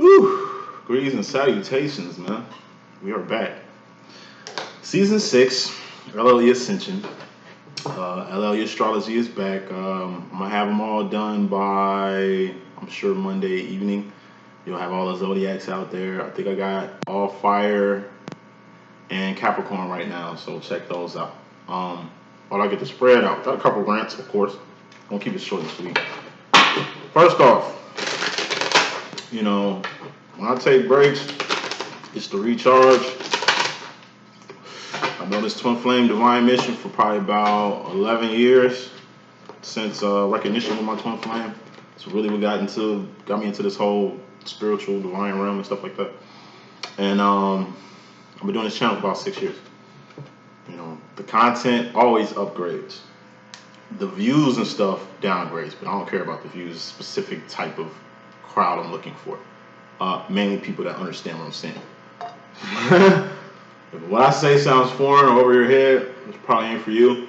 Whew. Greetings and salutations, man. We are back. Season 6, LLE.Ascension. LLE Astrology is back. I'm going to have them all done by, I'm sure, Monday evening. You'll have all the zodiacs out there. I think I got all fire and Capricorn right now, so check those out. While I get the spread out, got a couple rants, of course. I'm going to keep it short and sweet. First off, when I take breaks, it's to recharge. I've known this Twin Flame Divine Mission for probably about 11 years since recognition with my Twin Flame. So really what got me into this whole spiritual divine realm and stuff like that. And I've been doing this channel for about 6 years. The content always upgrades. The views and stuff downgrades, but I don't care about the views. It's a specific type of crowd I'm looking for. Mainly people that understand what I'm saying. If what I say sounds foreign or over your head, it probably ain't for you.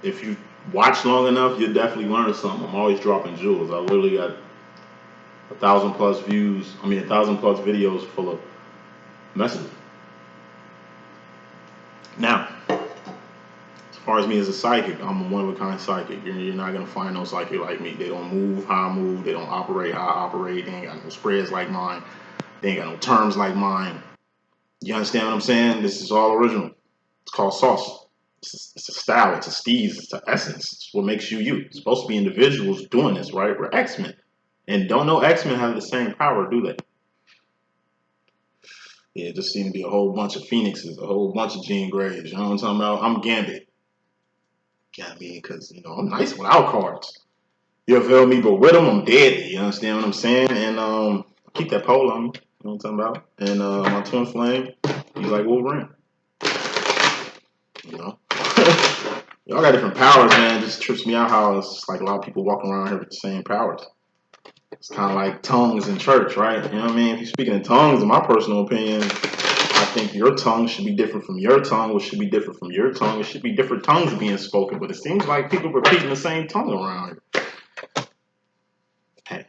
If you watch long enough, you'll definitely learn something. I'm always dropping jewels. I literally got 1,000+ views. 1,000+ videos full of messages. Now, as far as me as a psychic, I'm a one-of-a-kind psychic. You're not going to find no psychic like me. They don't move how I move. They don't operate how I operate. They ain't got no spreads like mine. They ain't got no terms like mine. You understand what I'm saying? This is all original. It's called sauce. It's a style. It's a steez. It's an essence. It's what makes you you. It's supposed to be individuals doing this, right? We're X-Men. And don't know X-Men have the same power, do they? Yeah, it just seemed to be a whole bunch of Phoenixes, a whole bunch of Jean Greys. You know what I'm talking about? I'm Gambit. Because, I'm nice without cards. You feel me? But with them, I'm deadly. You understand what I'm saying? And keep that pole on me. You know what I'm talking about? And my Twin Flame, he's like Wolverine. Y'all got different powers, man. It just trips me out how it's like a lot of people walking around here with the same powers. It's kind of like tongues in church, right? You know what I mean? If you're speaking in tongues, in my personal opinion, I think your tongue should be different from your tongue, which should be different from your tongue. It should be different tongues being spoken, but it seems like people repeating the same tongue around here. Hey.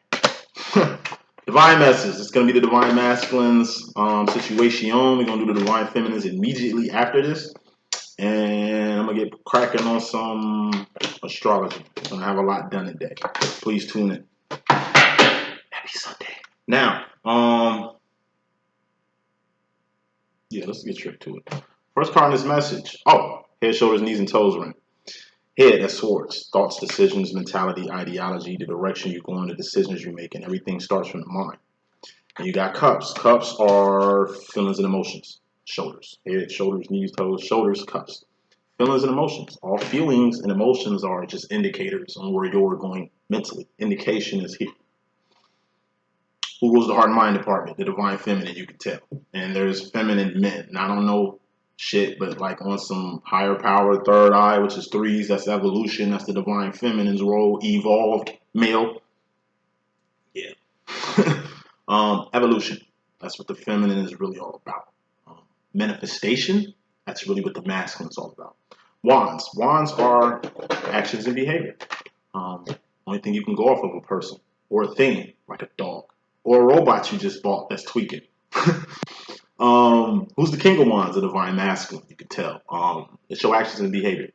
Divine message. It's going to be the Divine Masculines situation. We're going to do the Divine Feminines immediately after this. And I'm going to get cracking on some astrology. I'm going to have a lot done today. Please tune in. Happy Sunday. Now, let's get straight to it. First card in this message. Head, shoulders, knees, and toes ring. Head, that's swords. Thoughts, decisions, mentality, ideology, the direction you're going, the decisions you're making. Everything starts from the mind. And you got cups. Cups are feelings and emotions. Shoulders. Head, shoulders, knees, toes, shoulders, cups. Feelings and emotions. All feelings and emotions are just indicators on where you're going mentally. Indication is here. Who rules the heart and mind department? The divine feminine, you can tell. And there's feminine men. And I don't know shit, but like on some higher power, third eye, which is threes, that's evolution. That's the divine feminine's role. Evolved male. Yeah. Evolution. That's what the feminine is really all about. Manifestation. That's really what the masculine is all about. Wands. Wands are actions and behavior. Only thing you can go off of a person or a thing, like a dog. Or a robot you just bought that's tweaking. Who's the king of wands? The divine masculine, you can tell. It's your actions and behavior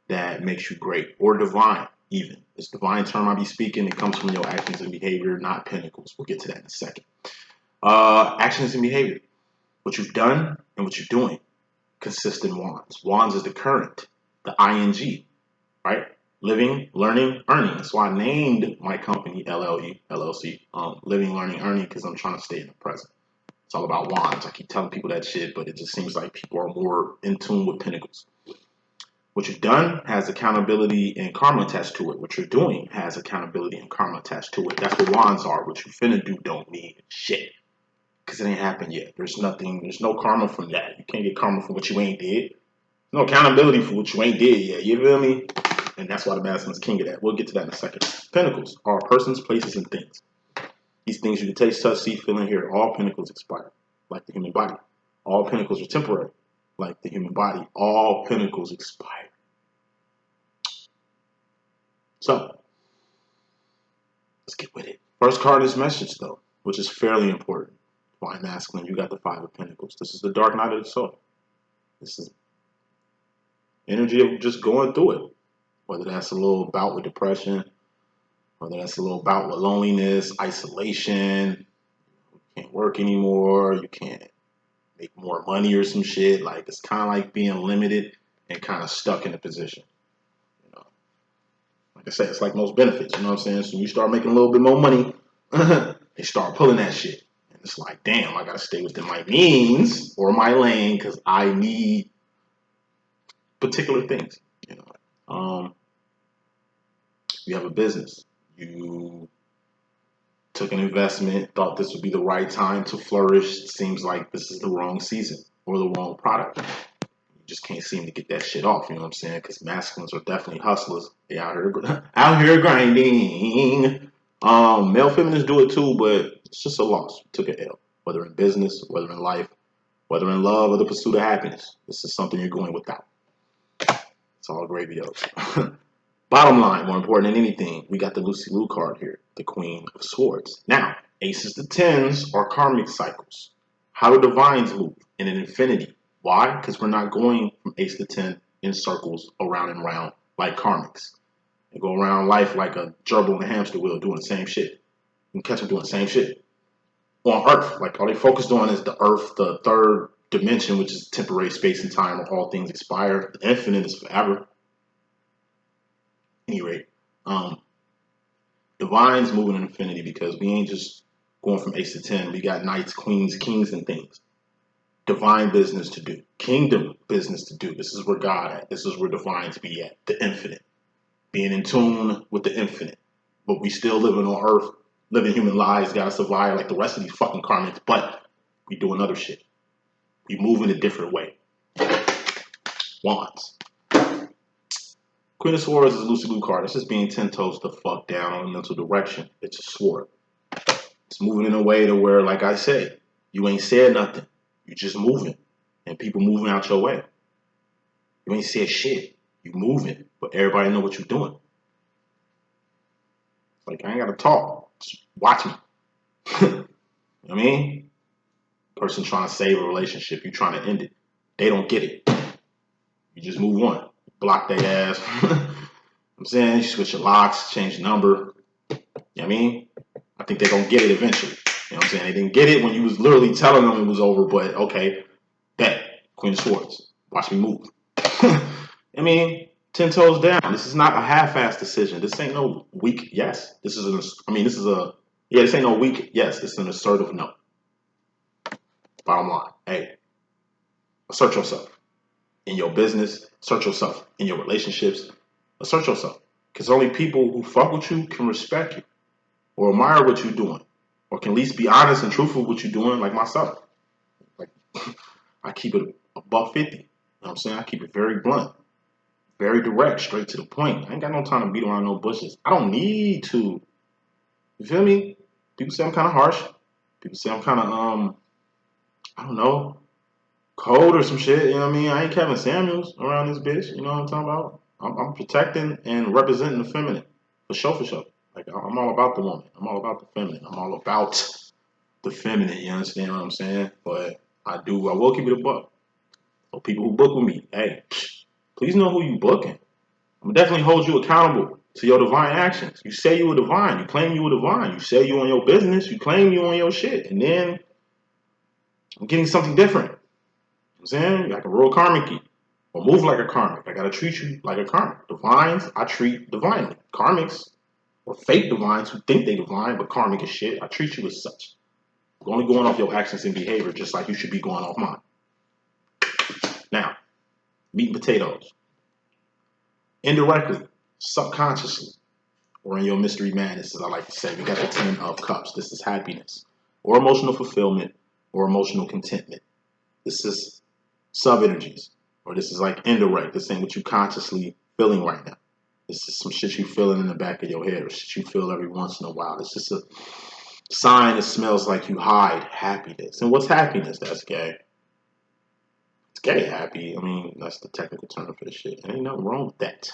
that makes you great. Or divine, even. This divine term I be speaking, it comes from your actions and behavior, not pentacles. We'll get to that in a second. Actions and behavior. What you've done and what you're doing. Consistent wands. Wands is the current, the ing, right? Living, learning, earning. That's why I named my company LLE, LLC, Living, Learning, Earning, because I'm trying to stay in the present. It's all about wands. I keep telling people that shit, but it just seems like people are more in tune with pentacles. What you've done has accountability and karma attached to it. What you're doing has accountability and karma attached to it. That's what wands are. What you finna do don't mean shit, because it ain't happened yet. There's no karma from that. You can't get karma from what you ain't did. No accountability for what you ain't did yet. You feel me? And that's why the masculine's king of that. We'll get to that in a second. Pentacles are persons, places, and things. These things you can taste, touch, see, feel, and hear. All pentacles expire, like the human body. All pentacles are temporary, like the human body. All pentacles expire. So, let's get with it. First card is message, though. which is fairly important. Divine masculine, you got the Five of Pentacles. This is the dark night of the soul. This is energy of just going through it. Whether that's a little bout with depression, whether that's a little bout with loneliness, isolation, you can't work anymore, you can't make more money or some shit. Like, it's kind of like being limited and kind of stuck in a position. You know, like I said, it's like most benefits. You know what I'm saying? So when you start making a little bit more money, they start pulling that shit. And it's like, damn, I gotta stay within my means or my lane because I need particular things. You know, you have a business. You took an investment, thought this would be the right time to flourish. It seems like this is the wrong season or the wrong product. You just can't seem to get that shit off. You know what I'm saying? Because masculines are definitely hustlers. They out here grinding. Male feminists do it too, but it's just a loss. You took an L, whether in business, whether in life, whether in love or the pursuit of happiness. This is something you're going without. It's all gravy though. Bottom line, more important than anything, we got the Lucy Liu card here, the Queen of Swords. Now, aces to tens are karmic cycles. How do divines move? In an infinity. Why? Because we're not going from ace to 10 in circles around and around like karmics. They go around life like a gerbil in a hamster wheel doing the same shit. You can catch them doing the same shit. On Earth, like all they focused on is the Earth, the third dimension, which is temporary space and time where all things expire. The infinite is forever. Any rate, divines moving in infinity because we ain't just going from ace to 10. We got knights, queens, kings, and things. Divine business to do. Kingdom business to do. This is where God at. This is where divines be at. The infinite. Being in tune with the infinite. But we still living on Earth, living human lives, gotta survive like the rest of these fucking karmics, but we doing other shit. We move in a different way. Wands. Queen of Swords is a Lucy Liu card. It's just being 10 toes the fuck down on a mental direction. It's a sword. It's moving in a way to where, like I say, you ain't said nothing. You just moving. And people moving out your way. You ain't said shit. You moving. But everybody know what you're doing. Like, I ain't gotta talk. Just watch me. You know what I mean? Person trying to save a relationship. You trying to end it. They don't get it. You just move on. Block their ass. I'm saying, you switch your locks, change the number. You know what I mean? I think they're going to get it eventually. You know what I'm saying? They didn't get it when you was literally telling them it was over, but okay, bet. Queen of Swords. Watch me move. I mean, 10 toes down. This is not a half-ass decision. This ain't no weak yes. This is this ain't no weak yes. This is an assertive no. Bottom line. Hey, assert yourself. In your business, assert yourself. In your relationships, assert yourself. Because only people who fuck with you can respect you or admire what you're doing or can at least be honest and truthful with what you're doing, like myself. Like, I keep it a buck 50. You know what I'm saying? I keep it very blunt, very direct, straight to the point. I ain't got no time to beat around no bushes. I don't need to. You feel me? People say I'm kind of harsh. People say I'm kind of, I don't know, cold or some shit. You know what I mean? I ain't Kevin Samuels around this bitch. You know what I'm talking about? I'm protecting and representing the feminine. For sure, for sure. Like, I'm all about the woman. I'm all about the feminine. I'm all about the feminine. You understand what I'm saying? But I will keep it a buck. So people who book with me, hey, please know who you booking. I'm gonna definitely hold you accountable to your divine actions. You say you a divine. You claim you a divine. You say you on your business. You claim you on your shit. And then I'm getting something different. You know what I'm saying? Like a real karmic or move like a karmic. I gotta treat you like a karmic. Divines, I treat divinely. Karmics, or fake divines who think they divine, but karmic is shit, I treat you as such. I'm only going off your actions and behavior, just like you should be going off mine. Now, meat and potatoes. Indirectly, subconsciously, or in your mystery madness, as I like to say, we got the 10 of cups. This is happiness, or emotional fulfillment, or emotional contentment. This is sub-energies, or this is like indirect. This ain't what you consciously feeling right now. This is some shit you feeling in the back of your head, or shit you feel every once in a while. It's just a sign. It smells like you hide happiness. And what's happiness? That's gay. It's gay happy. I mean, that's the technical term for the shit. And ain't nothing wrong with that.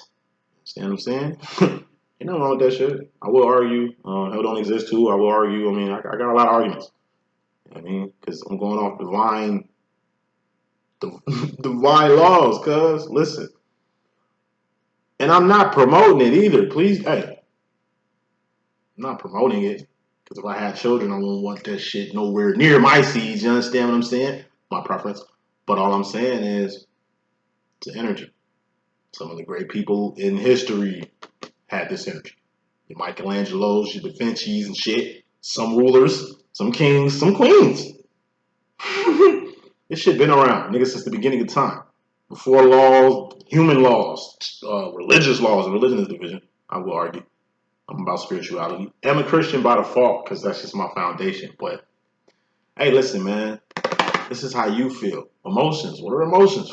Understand what I'm saying? Ain't nothing wrong with that shit. I will argue. Hell don't exist too. I will argue. I mean, I got a lot of arguments. You know what I mean, because I'm going off divine laws. Cause listen, and I'm not promoting it either. Please, hey, I'm not promoting it. Because if I had children, I wouldn't want that shit nowhere near my seeds. You understand what I'm saying? My preference. But all I'm saying is, it's an energy. Some of the great people in history had this energy. Your Michelangelos, your Da Vinci's and shit. Some rulers, some kings, some queens. This shit been around, nigga, since the beginning of time. Before laws, human laws, religious laws. Religion is division, I will argue. I'm about spirituality. I'm a Christian by default because that's just my foundation. But hey, listen, man. This is how you feel. Emotions. What are emotions?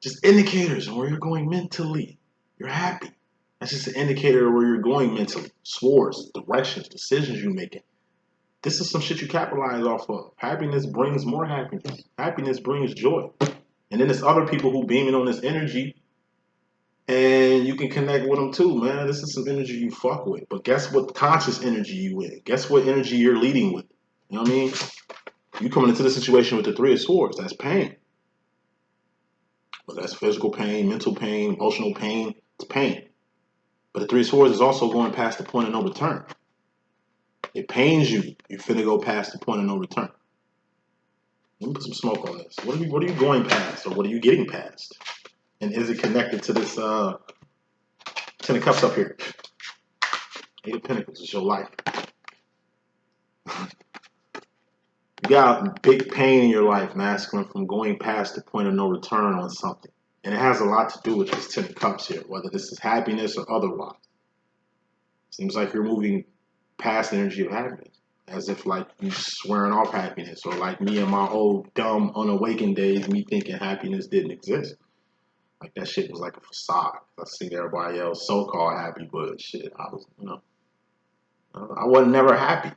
Just indicators of where you're going mentally. You're happy. That's just an indicator of where you're going mentally. Swords, directions, decisions you're making. This is some shit you capitalize off of. Happiness brings more happiness. Happiness brings joy. And then there's other people who beaming on this energy, and you can connect with them too, man. This is some energy you fuck with. But guess what conscious energy you in? Guess what energy you're leading with? You know what I mean? You coming into the situation with the Three of Swords. That's pain. But that's physical pain, mental pain, emotional pain. It's pain. But the Three of Swords is also going past the point of no return. It pains you. You're finna go past the point of no return. Let me put some smoke on this. What are you going past, or what are you getting past? And is it connected to this Ten of Cups up here? Eight of Pentacles is your life. You got big pain in your life, masculine, from going past the point of no return on something. And it has a lot to do with this Ten of Cups here, whether this is happiness or otherwise. Seems like you're moving past the energy of happiness, as if like you swearing off happiness, or like me in my old dumb unawakened days, me thinking happiness didn't exist. Like that shit was like a facade. I seen everybody else so-called happy, but shit, I was, I wasn't never happy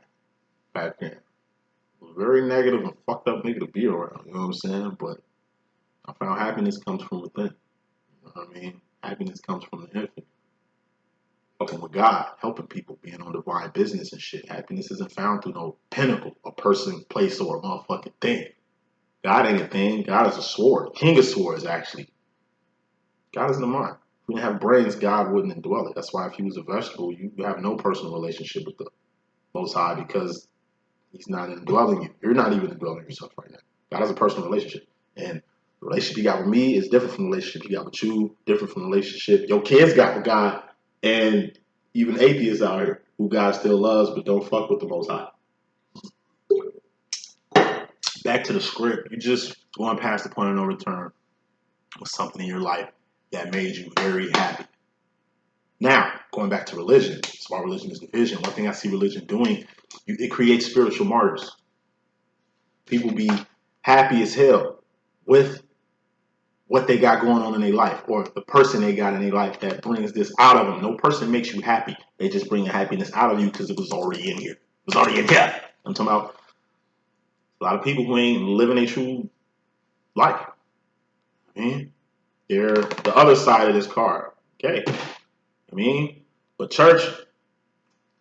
back then. It was very negative and fucked up nigga to be around, you know what I'm saying? But I found happiness comes from within. You know what I mean? Happiness comes from the infinite. Fucking with God, helping people, being on divine business and shit. Happiness isn't found through no pinnacle, a person, place, or a motherfucking thing. God ain't a thing. God is a sword. King of swords, actually. God is in the mind. If we didn't have brains, God wouldn't indwell it. That's why if he was a vegetable, you have no personal relationship with the Most High, because he's not indwelling you. You're not even indwelling yourself right now. God has a personal relationship. And the relationship you got with me is different from the relationship you got with you, different from the relationship your kids got with God, and even atheists out here who God still loves but don't fuck with the Most High. Back to the script. You just going past the point of no return with something in your life that made you very happy. Now, going back to religion, that's why religion is division. One thing I see religion doing, it creates spiritual martyrs. People be happy as hell with what they got going on in their life, or the person they got in their life that brings this out of them. No person makes you happy. They just bring the happiness out of you because it was already in here. It was already in here. I'm talking about a lot of people who ain't living a true life. I mean, they're the other side of this card. Okay. I mean, but church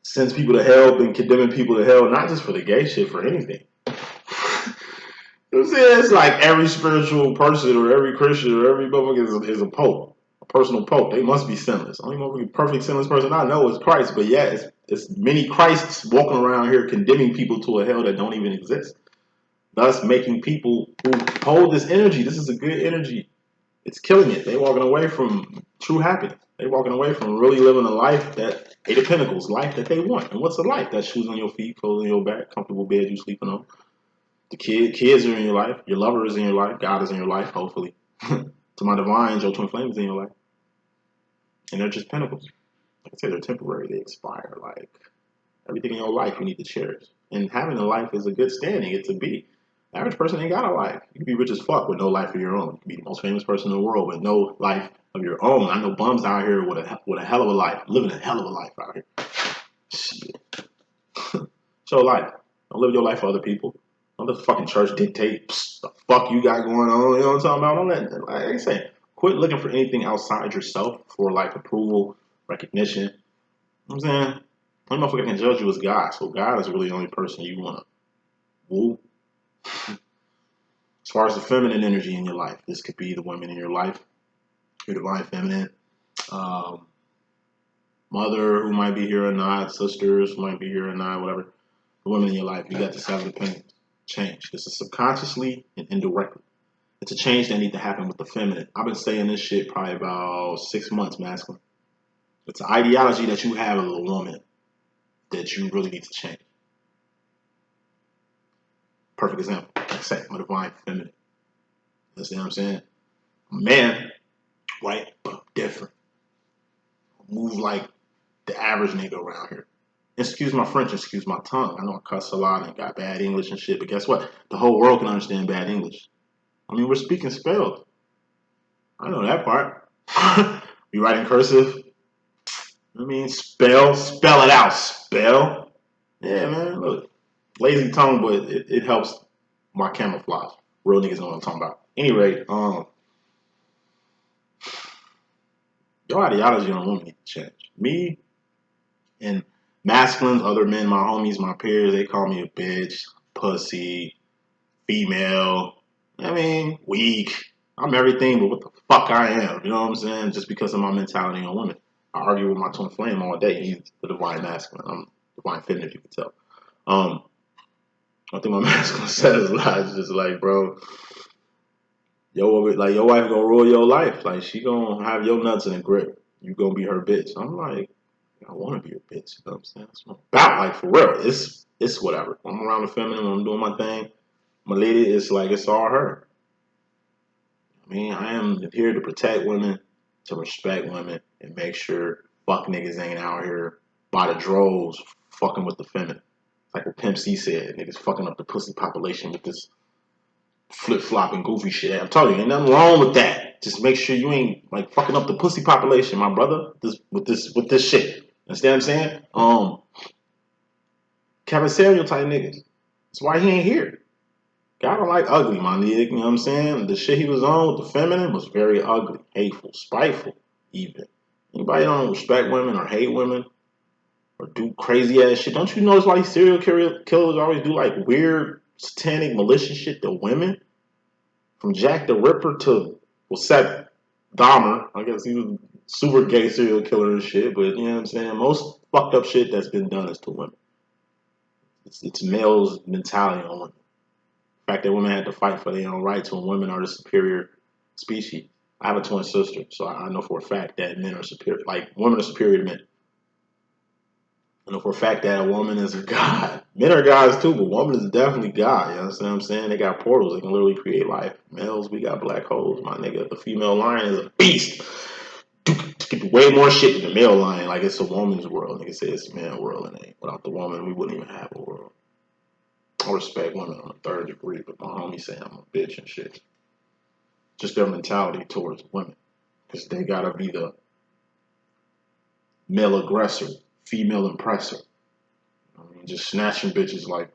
sends people to hell, been condemning people to hell, not just for the gay shit, for anything. You know what I'm saying? It's like every spiritual person or every Christian or every motherfucker is a pope, a personal pope. They must be sinless. Only motherfucking perfect sinless person I know is Christ. But yeah, it's many Christs walking around here condemning people to a hell that don't even exist. Thus making people who hold this energy, this is a good energy, it's killing it. They walking away from true happiness. They walking away from really living a life that Eight of Pentacles, life that they want. And what's a life? That's shoes on your feet, clothes on your back, comfortable bed you sleeping on. The kids are in your life. Your lover is in your life. God is in your life, hopefully. To my divines, your twin flame is in your life. And they're just pentacles. Like I said, they're temporary. They expire. Like everything in your life you need to cherish. And having a life is a good standing. It's a be. The average person ain't got a life. You can be rich as fuck with no life of your own. You can be the most famous person in the world with no life of your own. I know bums out here with a hell of a life, living a hell of a life out here. Shit. It's your life. Don't live your life for other people. Don't let the fucking church dictate the fuck you got going on. You know what I'm talking about? Don't let, like I say, quit looking for anything outside yourself for like approval recognition. You know what I'm saying? The only motherfucker that can judge you is God. So God is really the only person you want to woo. As far as the feminine energy in your life, this could be the women in your life, your divine feminine, mother who might be here or not, sisters who might be here or not, whatever. The women in your life, you got the Seven of Pentacles. Change. This is subconsciously and indirectly. It's a change that needs to happen with the feminine. I've been saying this shit probably about 6 months, masculine. It's an ideology that you have as a woman that you really need to change. Perfect example. Like I say, my divine feminine. You see what I'm saying? Man, right, but I'm different. I move like the average nigga around here. Excuse my French, excuse my tongue. I know I cuss a lot and got bad English and shit, but guess what? The whole world can understand bad English. I mean, we're speaking spelled. I know that part. You writing cursive? I mean, spell it out. Spell. Yeah, man, look. Lazy tongue, but it helps my camouflage. Real niggas know what I'm talking about. Anyway, your ideology on women need to change. Me and masculines, other men, my homies, my peers, they call me a bitch, pussy, female. I mean, weak. I'm everything but what the fuck I am. You know what I'm saying? Just because of my mentality on women. I argue with my twin flame all day. He's the divine masculine. I'm divine feminine, if you can tell. I think my masculine says a lot. It's just like, bro, your wife gonna rule your life. Like, she gonna have your nuts in a grip. You gonna be her bitch. I'm like, I want to be a bitch. You know what I'm saying? That's what I'm about. Like, for real. It's whatever. I'm around the feminine when I'm doing my thing. My lady, it's like it's all her. I mean, I am here to protect women, to respect women, and make sure fuck niggas ain't out here by the droves fucking with the feminine. Like what Pimp C said, niggas fucking up the pussy population with this flip-flopping goofy shit. I'm telling you, ain't nothing wrong with that. Just make sure you ain't like fucking up the pussy population, my brother. With this shit. Understand what I'm saying? Kevin Samuel type niggas. That's why he ain't here. God don't like ugly, my nigga. You know what I'm saying? The shit he was on with the feminine was very ugly, hateful, spiteful, even. Anybody don't respect women or hate women or do crazy ass shit? Don't you notice why these serial killers always do like weird, satanic, malicious shit to women? From Jack the Ripper to, well, Seth Dahmer. I guess he was super gay serial killer and shit, but you know what I'm saying? Most fucked up shit that's been done is to women. It's males' mentality on women. The fact that women had to fight for their own rights when women are the superior species. I have a twin sister, so I know for a fact that men are superior, like women are superior to men. I know for a fact that a woman is a god. Men are gods too, but woman is definitely God. You understand what I'm saying? They got portals. They can literally create life. Males, we got black holes. My nigga, the female lion is a beast. Way more shit than the male lion. Like it's a woman's world. Nigga say it's a man's world, and ain't. Without the woman, we wouldn't even have a world. I respect women on a third degree, but my homie say I'm a bitch and shit. Just their mentality towards women. Because they gotta be the male aggressor, female impressor. I mean, just snatching bitches like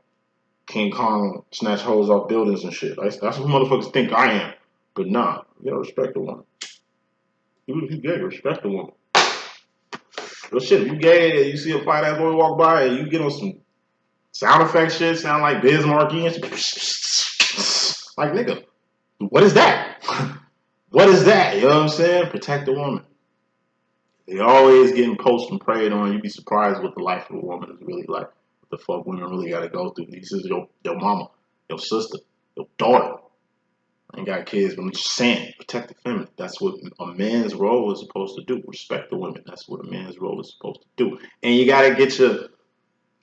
King Kong snatch hoes off buildings and shit. That's what motherfuckers think I am. But nah, you gotta respect the woman. Even if you gay, respect the woman. Well, shit, if you gay, you see a fine ass boy walk by and you get on some sound effect shit, sound like Biz Markie and shit. Like, nigga, what is that? What is that? You know what I'm saying? Protect the woman. They always getting posted and preyed on. You'd be surprised what the life of a woman is really like. What the fuck women really got to go through. This is your mama, your sister, your daughter. I ain't got kids, but I'm just saying, protect the feminine. That's what a man's role is supposed to do. Respect the women. That's what a man's role is supposed to do. And you got to get your,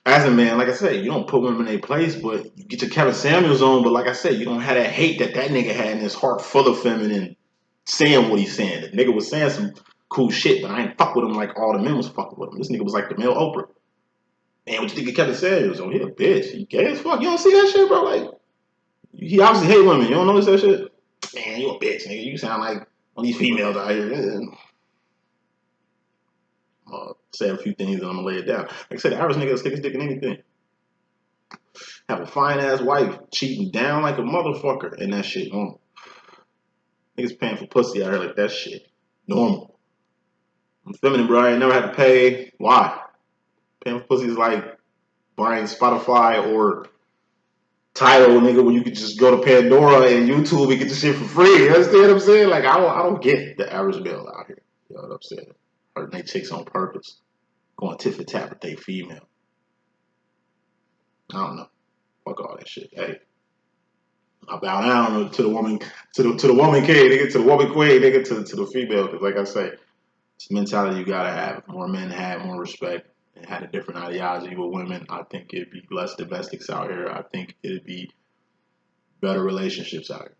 as a man, like I said, you don't put women in their place, but you get your Kevin Samuels on. But like I said, you don't have that hate that nigga had in his heart for the feminine, saying what he's saying. The nigga was saying some cool shit, but I ain't fuck with him like all the men was fucking with him. This nigga was like the male Oprah. Man, what you think of Kevin Samuels? Oh, he a bitch. He gay as fuck. You don't see that shit, bro? Like, he obviously hate women. You don't notice that shit? Man, you a bitch, nigga. You sound like all these females out here. Say a few things and I'm gonna lay it down. Like I said, the average nigga will stick his dick in anything. Have a fine ass wife cheating down like a motherfucker and that shit normal. Niggas paying for pussy out here like that shit normal. I'm feminine, bro. I ain't never had to pay. Why? Paying for pussy is like buying Spotify or Tidal, nigga, when you could just go to Pandora and YouTube and get the shit for free. You understand what I'm saying? Like, I don't get the average male out here. You know what I'm saying? Hurting they chicks on purpose. Going tit for tat with they female. I don't know. Fuck all that shit. Hey, I bow down to the woman, to the woman king, nigga, to the woman queen, nigga, to the female. Because like I say, it's a mentality you gotta have. If more men had more respect and had a different ideology with women, I think it'd be less domestics out here. I think it'd be better relationships out here,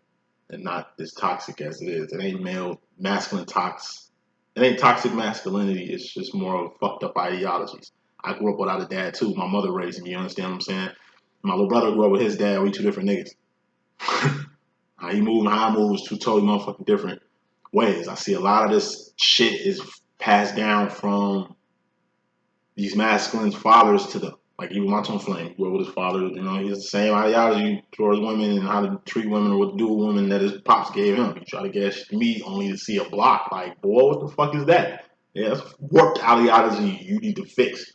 and not as toxic as it is. It ain't masculine toxic. It ain't toxic masculinity. It's just more of fucked up ideologies. I grew up without a dad too. My mother raised me. You understand what I'm saying? My little brother grew up with his dad. We two different niggas. How he moved and how I move is two totally motherfucking different ways. I see a lot of this shit is passed down from these masculine fathers to them. Like even my twin flame, he grew up with his father. You know, he has the same ideology towards women and how to treat women or what to do with women that his pops gave him. He tried to get me only to see a block. Like, boy, what the fuck is that? Yeah, that's warped ideology you need to fix.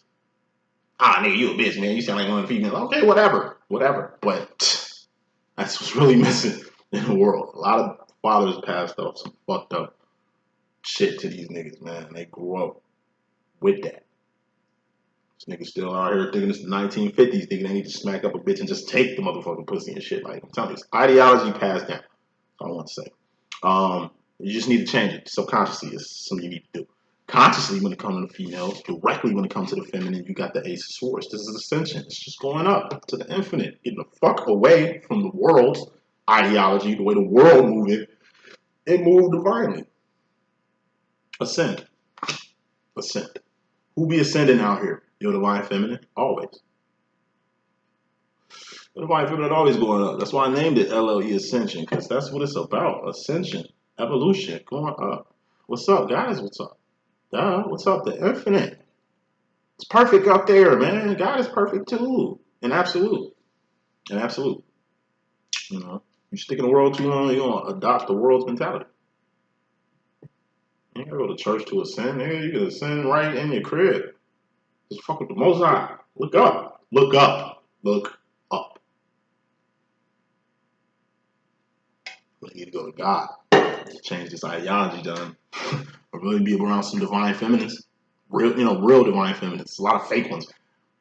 Ah, nigga, you a bitch, man. You sound like one of the females. Okay, whatever. But that's what's really missing in the world. A lot of fathers passed off some fucked up shit to these niggas, man. They grew up with that. This nigga still out here thinking it's the 1950s, thinking they need to smack up a bitch and just take the motherfucking pussy and shit. Like, I'm telling you, it's ideology passed down. That's all I want to say. You just need to change it. Subconsciously is something you need to do. Consciously, when it comes to females, directly when it comes to the feminine, you got the Ace of Swords. This is Ascension. It's just going up to the infinite, getting the fuck away from the world's ideology, the way the world moved, and move divinely. Ascend. Who be ascending out here? Your divine feminine? Always. Your divine feminine always going up. That's why I named it LLE.Ascension, because that's what it's about. Ascension. Evolution. Going up. What's up, guys? What's up? What's up? The infinite. It's perfect up there, man. God is perfect too. In absolute. You know, you stick in the world too long, you're gonna adopt the world's mentality. You ain't gotta go to church to ascend. Nigga, you can ascend right in your crib. Just fuck with the Most High. Look up. Look up. Look up. We need to go to God. Change this ideology, done. Or really be around some divine feminists. Real divine feminists. A lot of fake ones.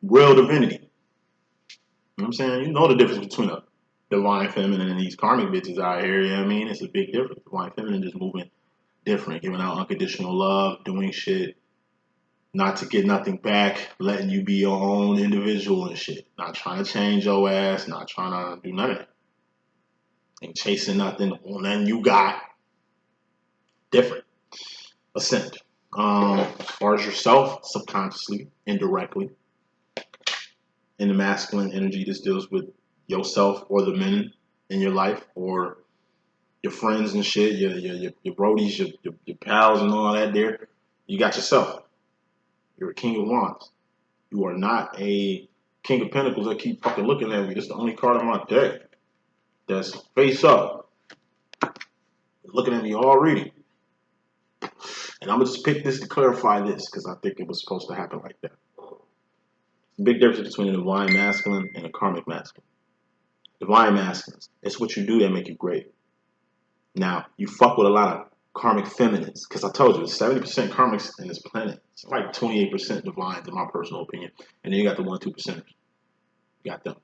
Real divinity. You know what I'm saying? You know the difference between a divine feminine and these karmic bitches out here. You know what I mean? It's a big difference. Divine feminine just moving different, giving out unconditional love, doing shit, not to get nothing back, letting you be your own individual and shit. Not trying to change your ass, not trying to do none of that. Ain't chasing nothing on nothing you got. Different. Ascend. As far as yourself, subconsciously, indirectly, in the masculine energy, this deals with yourself or the men in your life or your friends and shit, your brodies, your pals and all that there. You got yourself. You're a king of wands. You are not a king of pentacles that keep fucking looking at me. This is the only card on my deck that's face up. Looking at me already. And I'm going to just pick this to clarify this because I think it was supposed to happen like that. Big difference between a divine masculine and a karmic masculine. Divine masculines, it's what you do that make you great. Now, you fuck with a lot of karmic feminines because I told you, it's 70% karmics in this planet. It's like 28% divines in my personal opinion. And then you got the 1-2%ers. You got them.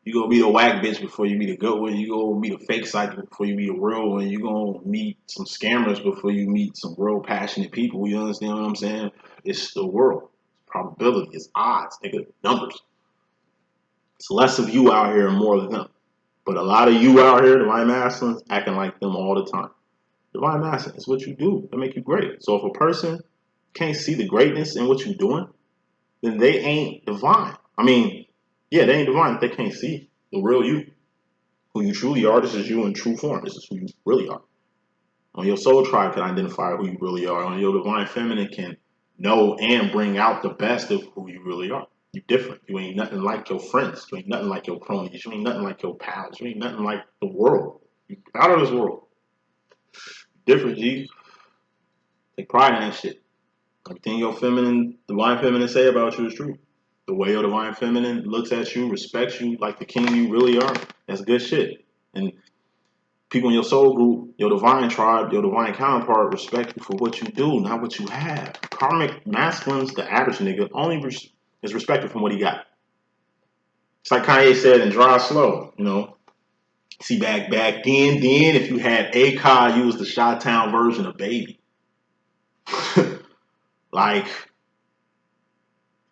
You gonna meet a whack bitch before you meet a good one. You gonna meet a fake psychic before you meet a real one. You gonna meet some scammers before you meet some real passionate people. You understand what I'm saying? It's the world. It's probability. It's odds. Nigga, numbers. It's less of you out here and more of them. But a lot of you out here, divine masculines, acting like them all the time. Divine masculine is what you do that make you great. So if a person can't see the greatness in what you're doing, then they ain't divine. I mean, yeah, they ain't divine if they can't see the real you. Who you truly are, this is you in true form. This is who you really are. On your soul tribe can identify who you really are. On your divine feminine can know and bring out the best of who you really are. You different. You ain't nothing like your friends. You ain't nothing like your cronies. You ain't nothing like your pals. You ain't nothing like the world. You out of this world. Different, G. Take pride in that shit. Everything your divine feminine say about you is true. The way your divine feminine looks at you, respects you like the king you really are, that's good shit. And people in your soul group, your divine tribe, your divine counterpart respect you for what you do, not what you have. Karmic masculines, the average nigga, only is respected from what he got. It's like Kanye said in Drive Slow, you know. See, back then, if you had a car, you was the Chi-Town version of Baby. Like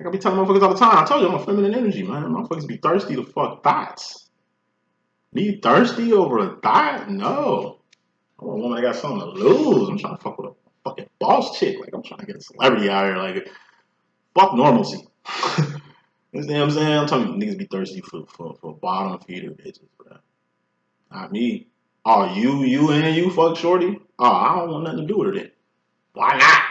I be telling motherfuckers all the time. I told you I'm a feminine energy, man. Motherfuckers be thirsty to fuck thoughts. Be thirsty over a thought? No. I'm a woman that got something to lose. I'm trying to fuck with a fucking boss chick. Like I'm trying to get a celebrity out here. Like fuck normalcy. You know what I'm saying? I'm telling you, niggas be thirsty for bottom feeder bitches, bro. Not me. Oh, you fuck shorty? Oh, I don't want nothing to do with her then. Why not?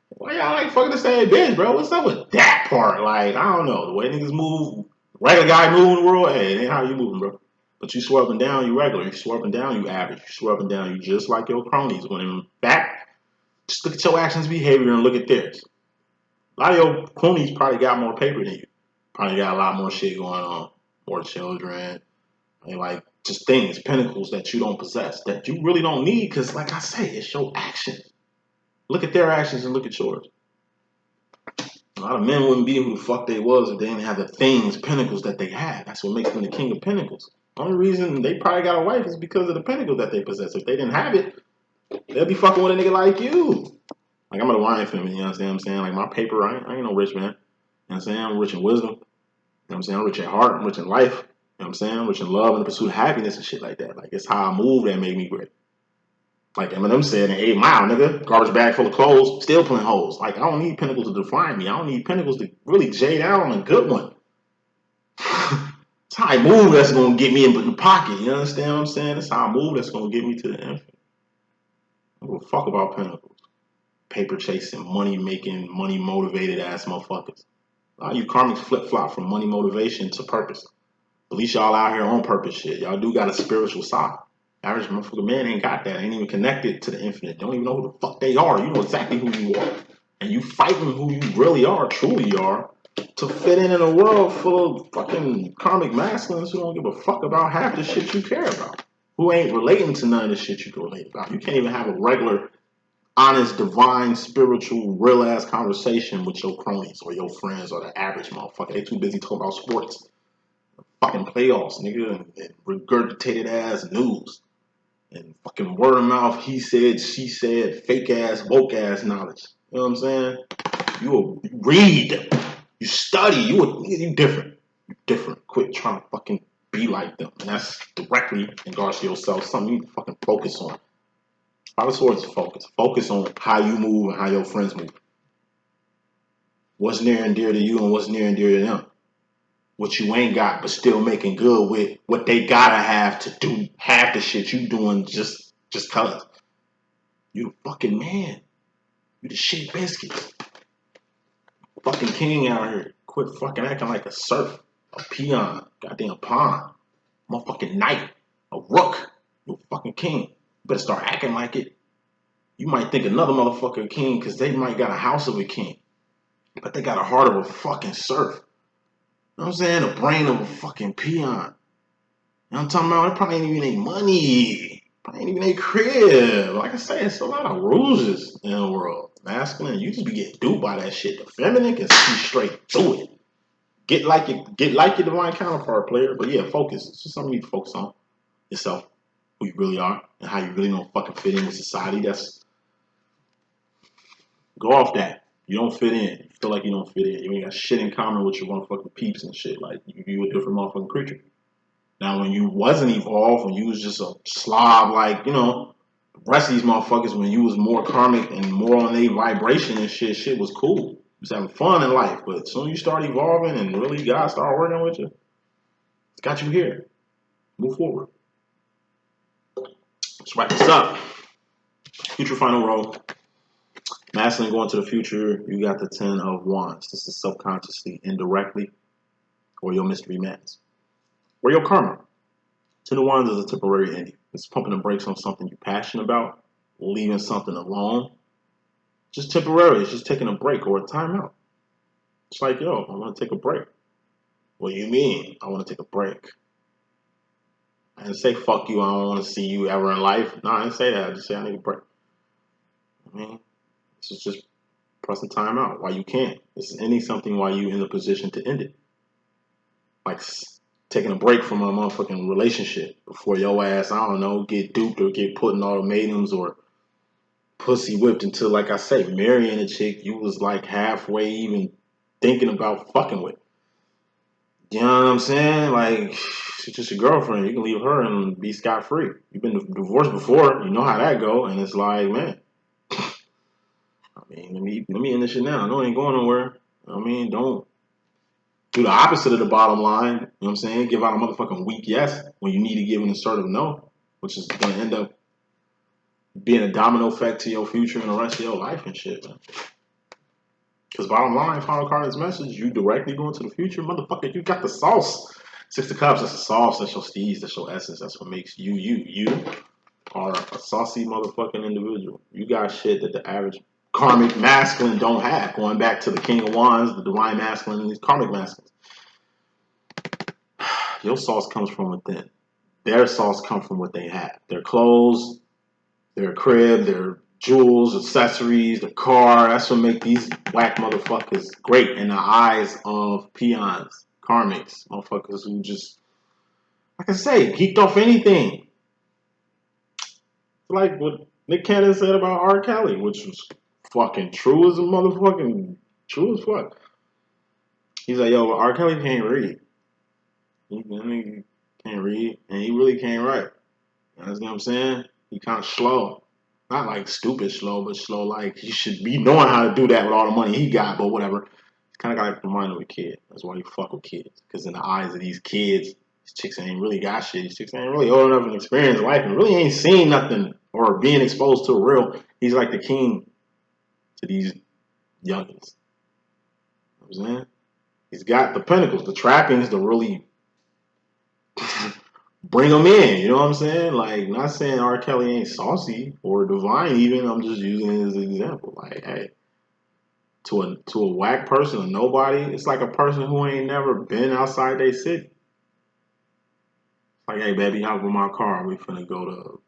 Why y'all like fucking the same bitch, bro? What's up with that part? Like, I don't know. The way niggas move, regular guy move in the world, hey, it ain't how you moving, bro. But you swear up and down, you regular. You swear up and down, you average. You swear up and down, you just like your cronies. When in fact, just look at your actions, behavior, and look at theirs. A lot of your cronies probably got more paper than you. Probably got a lot more shit going on. More children. And like, just things, pinnacles that you don't possess, that you really don't need, because like I say, it's your actions. Look at their actions and look at yours. A lot of men wouldn't be who the fuck they was if they didn't have the things, pinnacles that they had. That's what makes them the king of pinnacles. The only reason they probably got a wife is because of the pinnacle that they possess. If they didn't have it, they'll be fucking with a nigga like you. Like I'm a wine family, you know what I'm saying? Like my paper, I ain't no rich man. You know what I'm saying? I'm rich in wisdom. You know what I'm saying? I'm rich in heart. I'm rich in life. You know what I'm saying? I'm rich in love and the pursuit of happiness and shit like that. Like it's how I move that made me great. Like Eminem said in 8 Mile, nigga, garbage bag full of clothes, still playing holes. Like, I don't need pinnacles to define me. I don't need pinnacles to really jade out on a good one. It's how I move that's going to get me in the pocket. You understand what I'm saying? It's how I move that's going to get me to the infinite. I don't give a fuck about pinnacles. Paper chasing, money making, money motivated ass motherfuckers. A lot of you karmics flip flop from money motivation to purpose. At least y'all out here on purpose shit. Y'all do got a spiritual side. Average motherfucker man ain't got that. Ain't even connected to the infinite. Don't even know who the fuck they are. You know exactly who you are. And you fighting who you really are, truly are, to fit in a world full of fucking karmic masculines who don't give a fuck about half the shit you care about. Who ain't relating to none of the shit you can relate about. You can't even have a regular, honest, divine, spiritual, real ass conversation with your cronies or your friends or the average motherfucker. They too busy talking about sports. Fucking playoffs, nigga, and regurgitated ass news. And fucking word of mouth, he said, she said, fake ass, woke ass knowledge. You know what I'm saying? You read, you study, you different. You different. Quit trying to fucking be like them. And that's directly in regards to yourself, something you need to fucking focus on. Five of Swords is focus. Focus on how you move and how your friends move. What's near and dear to you and what's near and dear to them. What you ain't got, but still making good with what they gotta have to do half the shit you doing just cause. You the fucking man. You the shit biscuits. Fucking king out here. Quit fucking acting like a serf, a peon, goddamn pawn, motherfucking knight, a rook. You a fucking king. You better start acting like it. You might think another motherfucker king because they might got a house of a king, but they got a heart of a fucking serf. You know what I'm saying? The brain of a fucking peon. You know what I'm talking about? It probably ain't even any money. Probably ain't even a crib. Like I say, it's a lot of ruses in the world. Masculine, you just be getting duped by that shit. The feminine can see straight through it. Get like your divine counterpart, player. But yeah, focus. It's just something you need to focus on. Yourself, who you really are, and how you really don't fucking fit in with society. Go off that. You don't fit in. You feel like you don't fit in. You ain't got shit in common with your motherfucking peeps and shit. Like, you a different motherfucking creature. Now, when you wasn't evolved, when you was just a slob, like, you know, the rest of these motherfuckers, when you was more karmic and more on their vibration and shit was cool. You was having fun in life. But as soon as you start evolving and really God start working with you, it's got you here. Move forward. Let's wrap this up. Future final row. Masculine going to the future, you got the 10 of Wands. This is subconsciously, indirectly, or your mystery mask. Or your karma. 10 of Wands is a temporary ending. It's pumping the brakes on something you're passionate about, leaving something alone, Just temporarily. It's just taking a break or a timeout. It's like, yo, I want to take a break. What do you mean? I want to take a break. I didn't say fuck you. I don't want to see you ever in life. No, I didn't say that. I just say I need a break. I mean, this is just pressing time out. Why you can't? This is ending something while you in the position to end it. Like taking a break from a motherfucking relationship before your ass, I don't know, get duped or get put in ultimatums or pussy whipped until, like I say, marrying a chick you was like halfway even thinking about fucking with. You know what I'm saying? Like, she's just your girlfriend. You can leave her and be scot free. You've been divorced before. You know how that go. And it's like, man, I mean, let me end this shit now. I know it ain't going nowhere. I mean, don't do the opposite of the bottom line. You know what I'm saying? Give out a motherfucking weak yes when you need to give an assertive no, which is going to end up being a domino effect to your future and the rest of your life and shit, man. Because bottom line, final card is message, you directly go into the future, motherfucker, you got the sauce. Six of Cups, that's the sauce, that's your steez, that's your essence, that's what makes you, you are a saucy motherfucking individual. You got shit that the average karmic masculine don't have. Going back to the King of Wands, the divine masculine, and these karmic masculines. Your sauce comes from within. Their sauce comes from what they have. Their clothes, their crib, their jewels, accessories, the car. That's what make these whack motherfuckers great in the eyes of peons, karmics, motherfuckers who just, like I say, geeked off anything. It's like what Nick Cannon said about R. Kelly, which was fucking true as a motherfucking, true as fuck. He's like, yo, R. Kelly can't read. He can't read, and he really can't write. You know what I'm saying? He kind of slow. Not like stupid slow, but slow like he should be knowing how to do that with all the money he got, but whatever. He's kind of got like the mind of a kid. That's why you fuck with kids. Because in the eyes of these kids, these chicks ain't really got shit. These chicks ain't really old enough and experienced life and really ain't seen nothing or being exposed to a real. He's like the king to these youngins. You know what I'm saying? He's got the pinnacles, the trappings to really bring them in, you know what I'm saying? Like, not saying R. Kelly ain't saucy or divine even. I'm just using it as an example. Like, hey, to a whack person, a nobody, it's like a person who ain't never been outside their city. Like, hey, baby, hop in my car. We finna go to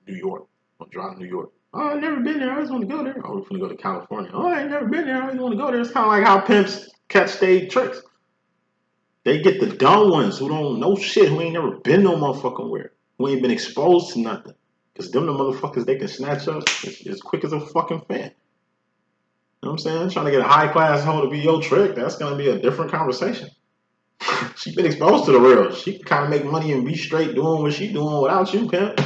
New York. I'll drive to New York. Oh, I've never been there. I always want to go there. Oh, we finna go to California. Oh, I ain't never been there. I always want to go there. It's kind of like how pimps catch stage tricks. They get the dumb ones who don't know shit, who ain't never been no motherfucking where, who ain't been exposed to nothing. Because them the motherfuckers they can snatch up as quick as a fucking fan. You know what I'm saying? Trying to get a high class hoe to be your trick, that's going to be a different conversation. She been exposed to the real. She can kind of make money and be straight doing what she doing without you, pimp.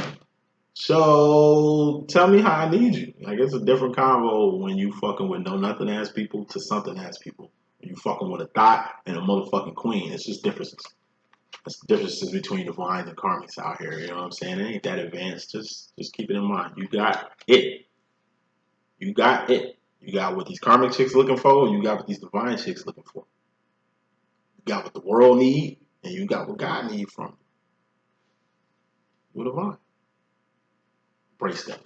So tell me how I need you. Like, it's a different convo when you fucking with no nothing ass people to something ass people. When you fucking with a thought and a motherfucking queen. It's just differences. That's the differences between divines and karmics out here. You know what I'm saying? It ain't that advanced. Just keep it in mind. You got it. You got it. You got what these karmic chicks looking for, and you got what these divine chicks looking for. You got what the world need, and you got what God need from you. You're divine. Brace that.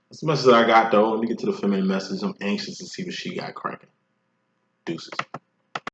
That's the message I got, though. Let me get to the feminine message. I'm anxious to see what she got cracking. Deuces.